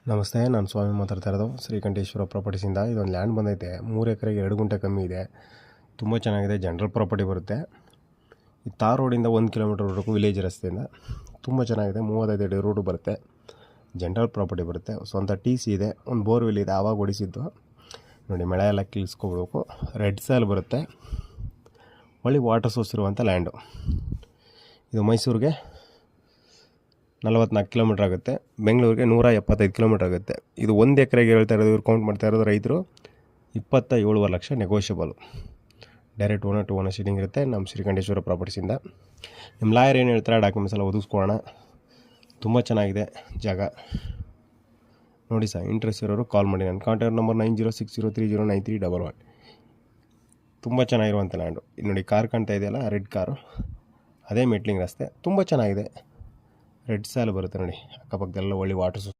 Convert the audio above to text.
ನಮಸ್ತೆ, ನಾನು ಸ್ವಾಮಿ ಮಾತಾಡ್ತಾ ಇರೋದು ಶ್ರೀಕಂಠೇಶ್ವರ ಪ್ರಾಪರ್ಟೀಸಿಂದ. ಇದೊಂದು ಲ್ಯಾಂಡ್ ಬಂದೈತೆ, 3 ಎಕರೆಗೆ 2 ಗುಂಟೆ ಕಮ್ಮಿ ಇದೆ. ತುಂಬ ಚೆನ್ನಾಗಿದೆ. ಜನರಲ್ ಪ್ರಾಪರ್ಟಿ ಬರುತ್ತೆ. ಈ ತಾರ್ ರೋಡಿಂದ 1 ಕಿಲೋಮೀಟರ್ವರೆಗೂ ವಿಲೇಜ್ ರಸ್ತೆಯಿಂದ ತುಂಬ ಚೆನ್ನಾಗಿದೆ. 35 ಅಡಿ ರೋಡು ಬರುತ್ತೆ. ಜನರಲ್ ಪ್ರಾಪರ್ಟಿ ಬರುತ್ತೆ. ಸ್ವಂತ TC ಇದೆ, ಒಂದು ಬೋರ್ವೆಲ್ ಇದೆ, ಆವಾಗ ಹೊಡಿಸಿದ್ದು ನೋಡಿ. ಮಳೆ ಎಲ್ಲ ಕೀಳ್ಸ್ಕೊಬಿಡ್ಬೇಕು. ರೆಡ್ ಸಾಯಿಲ್ ಬರುತ್ತೆ. ಒಳ್ಳೆ ವಾಟರ್ ಸೋರ್ಸ್ ಇರುವಂಥ ಲ್ಯಾಂಡು. ಇದು ಮೈಸೂರಿಗೆ 44 ಕಿಲೋಮೀಟ್ರ್ ಆಗುತ್ತೆ. ಬೆಂಗಳೂರಿಗೆ 175 ಕಿಲೋಮೀಟ್ರ್ ಆಗುತ್ತೆ. ಇದು 1 ಎಕರೆಗೆ ಹೇಳ್ತಾ ಇರೋದು, ಇವ್ರು ಕೌಂಟ್ ಮಾಡ್ತಾ ಇರೋದು ರೈತರು 27 lakh negotiable. Direct owner to owner sheeting ಇರುತ್ತೆ ನಮ್ಮ ಶ್ರೀಕಂಠೇಶ್ವರ ಪ್ರಾಪರ್ಟೀಸಿಂದ. ನಿಮ್ಮ ಲಾಯರ್ ಏನು ಹೇಳ್ತಾರೆ, ಡಾಕ್ಯುಮೆಂಟ್ಸ್ ಎಲ್ಲ ಒದಗಿಸ್ಕೊಳ್ಳೋಣ. ತುಂಬ ಚೆನ್ನಾಗಿದೆ ಜಾಗ ನೋಡಿ ಸರ್. ಇಂಟ್ರೆಸ್ಟ್ ಇರೋರು ಕಾಲ್ ಮಾಡಿ. ನನ್ನ ಕಾಂಟ್ಯಾಕ್ಟ್ ನಂಬರ್ 9060309311. ತುಂಬ ಚೆನ್ನಾಗಿರುವಂಥ ಲ್ಯಾಂಡು. ಇದು ನೋಡಿ, ಕಾರ್ ಕಾಣ್ತಾ ಇದೆಯಲ್ಲ, ರೆಡ್ ಕಾರು, ಅದೇ ಮೆಟ್ಲಿಂಗ್ ರಸ್ತೆ. ತುಂಬ ಚೆನ್ನಾಗಿದೆ. ರೆಡ್ ಸಾಯಿಲ್ ಬರುತ್ತೆ ನೋಡಿ. ಅಕ್ಕಪಕ್ಕದೆಲ್ಲ ಒಳ್ಳೆ ವಾಟರ್